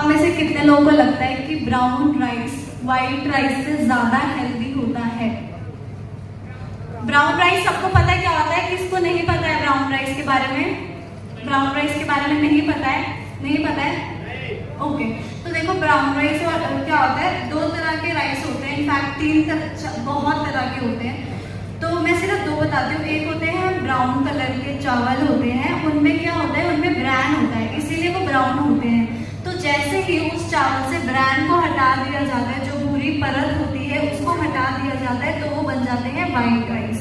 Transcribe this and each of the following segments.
आप में से कितने लोगों को लगता है कि ब्राउन राइस व्हाइट राइस से ज्यादा हेल्दी होता है? ब्राउन राइस सबको पता है क्या होता है? किसको नहीं पता है ब्राउन राइस के बारे में? ब्राउन राइस के बारे में नहीं पता है? नहीं पता है? ओके, तो देखो ब्राउन राइस क्या होता है, दो तरह के राइस होते हैं, इनफैक्ट बहुत तरह के होते हैं। तो मैं सिर्फ दो बताती हूँ। एक होते हैं ब्राउन कलर के चावल होते हैं, उनमें क्या होता है, उनमें ब्रैन होता है, इसीलिए वो ब्राउन होते हैं। तो जैसे ही उस चावल से ब्रैन को हटा दिया जाता है, जो बुरी परत होती है उसको हटा दिया जाता है, तो वो बन जाते हैं व्हाइट राइस।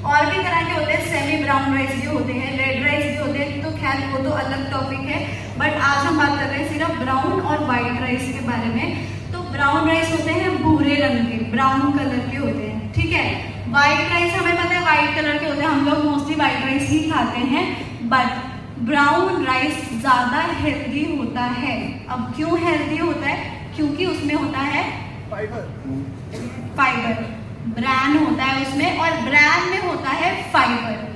और भी तरह के होते हैं, सेमी ब्राउन राइस भी होते हैं, रेड राइस भी होते हैं, तो खैर वो तो अलग टॉपिक है। बट आज हम बात कर रहे हैं सिर्फ ब्राउन और व्हाइट राइस के बारे में। तो ब्राउन राइस होते हैं भूरे रंग के, ब्राउन कलर के होते हैं, ठीक है। व्हाइट राइस हमें पता है व्हाइट कलर के होते हैं, हम लोग मोस्टली व्हाइट राइस ही खाते हैं। बट ब्राउन राइस ज्यादा हेल्दी होता है। अब क्यों हेल्दी होता है? क्योंकि उसमें होता है फाइबर, ब्रैन होता है उसमें, और ब्रैन में होता है फाइबर।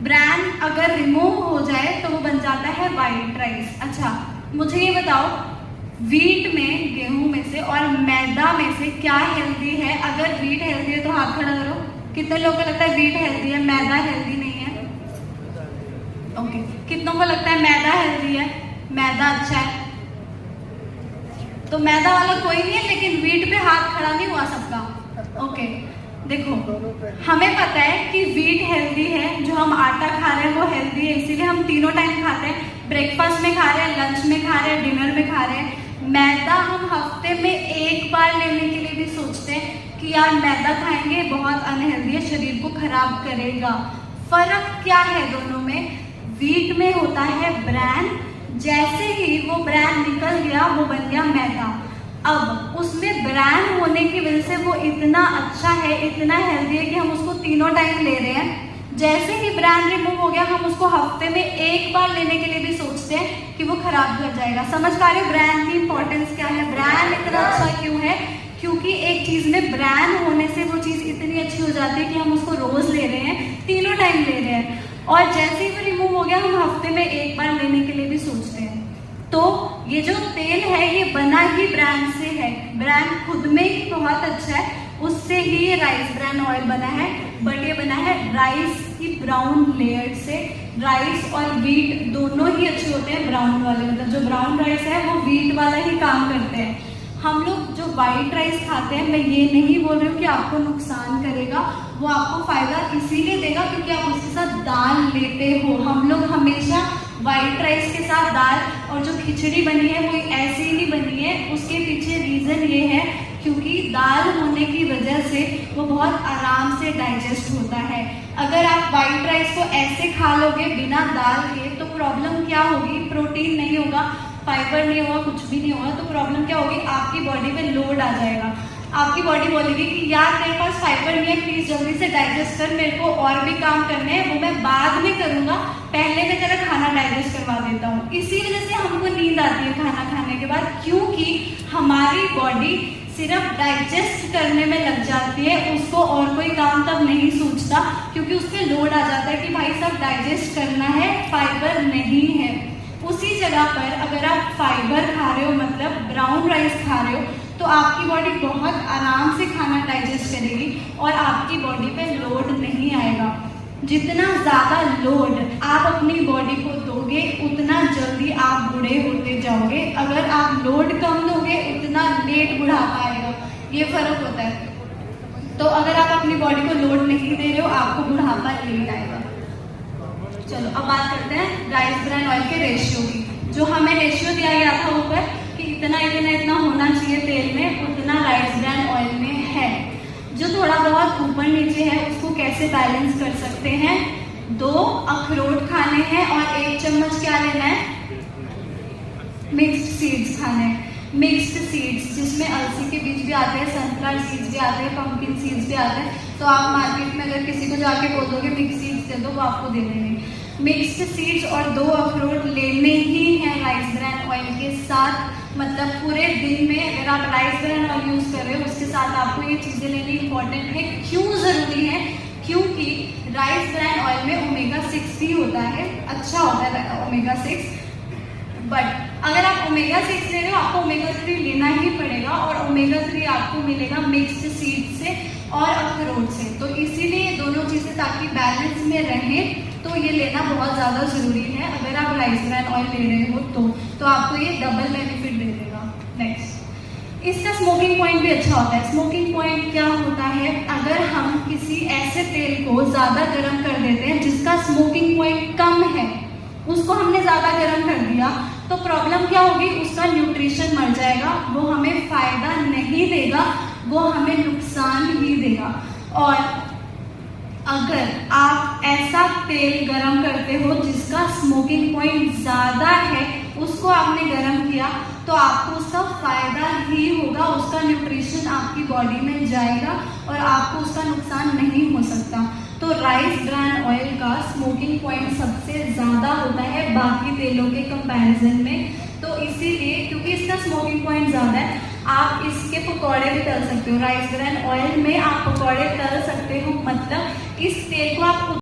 ब्रैन अगर रिमूव हो जाए तो वो बन जाता है व्हाइट राइस। अच्छा, मुझे ये बताओ, वीट में, गेहूं में से और मैदा में से क्या हेल्दी है? अगर वीट हेल्दी है तो हाथ खड़ा करो। कितने लोगों को लगता है वीट हेल्दी है, मैदा हेल्दी नहीं है? ओके, कितनों को लगता है मैदा हेल्दी है, मैदा अच्छा है? तो मैदा वाला कोई नहीं है, लेकिन वीट पे हाथ खड़ा नहीं हुआ सबका। ओके, देखो हमें पता है कि वीट हेल्दी है, जो हम आटा खा रहे हैं वो हेल्दी है, इसीलिए हम तीनों टाइम खाते हैं। ब्रेकफास्ट में खा रहे हैं, लंच में खा रहे हैं, डिनर में खा रहे हैं। मैदा हम हफ्ते में एक बार लेने के लिए भी सोचते हैं कि यार मैदा खाएंगे, बहुत अनहेल्दी है, शरीर को खराब करेगा। फर्क क्या है दोनों में? वीट में होता है ब्रैन, जैसे ही वो ब्रैन निकल गया वो बन गया मैदा। अब उसमें ब्रैन होने की वजह से वो इतना अच्छा है, इतना हेल्दी है कि हम उसको तीनों टाइम ले रहे हैं। जैसे ही ब्रैन रिमूव हो गया, हम उसको हफ्ते में एक बार लेने के लिए भी सोचते हैं कि वो खराब कर जाएगा। समझ पा रहे हो ब्रैन की इंपॉर्टेंस क्या है? ब्रैन इतना अच्छा क्यों है? क्योंकि एक चीज में ब्रैन होने से वो चीज इतनी अच्छी हो जाती है कि हम उसको रोज ले रहे हैं, तीनों टाइम ले रहे हैं। और जैसे ही वो रिमूव हो गया, हम हफ्ते में एक बार लेने के लिए भी सोचते हैं। तो ये जो तेल है ये बना ही ब्रैन से है, ब्रैन खुद में ही बहुत अच्छा है, उससे ही ये राइस ब्रैन ऑयल बना है। बट ये बना है राइस की ब्राउन लेयर से। राइस और वीट दोनों ही अच्छे होते हैं, ब्राउन वाले, मतलब जो ब्राउन राइस है वो वीट वाला ही काम करते हैं। हम लोग जो व्हाइट राइस खाते हैं, मैं ये नहीं बोल रही हूँ कि आपको नुकसान करेगा, वो आपको फायदा इसीलिए देगा क्योंकि आप उसके साथ दाल लेते हो। हम लोग हमेशा व्हाइट राइस के साथ दाल, और जो खिचड़ी बनी है वो ऐसी ही बनी है, उसके पीछे रीजन ये है क्योंकि दाल होने की वजह से वो बहुत आराम से डाइजेस्ट होता है। अगर आप व्हाइट राइस को ऐसे खा लोगे बिना दाल के तो प्रॉब्लम क्या होगी? प्रोटीन नहीं होगा, फाइबर नहीं होगा, कुछ भी नहीं होगा, तो प्रॉब्लम क्या होगी? आपकी बॉडी पे लोड आ जाएगा। आपकी बॉडी बोलेगी कि यार मेरे पास फाइबर नहीं है, प्लीज जल्दी से डाइजेस्ट कर, मेरे को और भी काम करने हैं, वो मैं बाद में करूंगा, पहले मैं तेरा खाना डाइजेस्ट करवा देता हूँ। इसी वजह से हमको नींद आती है खाना खाने के बाद, क्योंकि हमारी बॉडी सिर्फ डाइजेस्ट करने में लग जाती है, उसको और कोई काम तब नहीं सोचता, क्योंकि उस पर लोड आ जाता है कि भाई सब डाइजेस्ट करना है, फाइबर नहीं है। उसी जगह पर अगर आप फाइबर खा रहे हो, मतलब ब्राउन राइस खा रहे हो, तो आपकी बॉडी बहुत आराम से खाना डाइजेस्ट करेगी और आपकी बॉडी पे लोड नहीं आएगा। जितना ज्यादा लोड आप अपनी बॉडी को दोगे उतना जल्दी आप बूढ़े होते जाओगे। अगर आप लोड कम दोगे उतना लेट बुढ़ापा आएगा, ये फर्क होता है। तो अगर आप अपनी बॉडी को लोड नहीं दे रहे हो, आपको बुढ़ापा लेट आएगा। चलो अब बात करते हैं राइस ब्रैन ऑयल के रेशियो की। जो हमें रेशियो दिया गया था ऊपर कि इतना इतना इतना होना चाहिए तेल में, उतना राइस ब्रैन ऑयल में है। जो थोड़ा बहुत ऊपर नीचे है उसको कैसे बैलेंस कर सकते हैं? 2 अखरोट खाने हैं और 1 चम्मच क्या लेना है? मिक्स्ड सीड्स खाने हैं। मिक्स्ड सीड्स जिसमें अलसी के बीज भी आते हैं, सनफ्लावर सीड्स भी आते हैं, पंपकिन सीड्स भी आते हैं। तो आप मार्केट में अगर किसी को जाके बोल दोगे मिक्स सीड्स दे दो, वो आपको दे देंगे। मिक्स्ड सीड्स और 2 अखरोट लेने ही हैं राइस ब्रैन ऑयल के साथ। मतलब पूरे दिन में अगर आप राइस ब्रैन ऑयल यूज कर रहे हो उसके साथ आपको ये चीजें लेनी इंपॉर्टेंट है। क्यों जरूरी है? क्योंकि राइस ब्रैन ऑयल में ओमेगा 6 भी होता है, अच्छा होता है ओमेगा 6, बट अगर आप ओमेगा 6 ले रहे हो आपको ओमेगा 3 लेना ही पड़ेगा, और ओमेगा 3 आपको मिलेगा मिक्स्ड सीड से और अखरोट से। तो इसीलिए दोनों चीज़ें ताकि बैलेंस में रहें तो ये लेना बहुत ज़्यादा ज़रूरी है। अगर आप राइस ब्रान ऑयल ले रहे हो तो आपको ये डबल बेनिफिट दे देगा। नेक्स्ट, इसका स्मोकिंग पॉइंट भी अच्छा होता है। स्मोकिंग पॉइंट क्या होता है, अगर हम किसी ऐसे तेल को ज़्यादा गर्म कर देते हैं जिसका स्मोकिंग पॉइंट कम है, उसको हमने ज़्यादा गर्म कर दिया तो प्रॉब्लम क्या होगी, उसका न्यूट्रिशन मर जाएगा, वो हमें फायदा नहीं देगा, वो हमें नुकसान ही देगा। और अगर आप ऐसा तेल गरम करते हो जिसका स्मोकिंग पॉइंट ज़्यादा है, उसको आपने गरम किया तो आपको उसका फायदा ही होगा, उसका न्यूट्रिशन आपकी बॉडी में जाएगा और आपको उसका नुकसान नहीं हो सकता। तो राइस ब्रान ऑयल का स्मोकिंग पॉइंट सबसे ज़्यादा होता है बाकी तेलों के कंपैरिजन में। तो इसीलिए क्योंकि इसका स्मोकिंग पॉइंट ज़्यादा है, आप इसके पकौड़े भी तल सकते हो। राइस ब्रान ऑयल में आप पकौड़े तल सकते हो, मतलब इस तेल को आप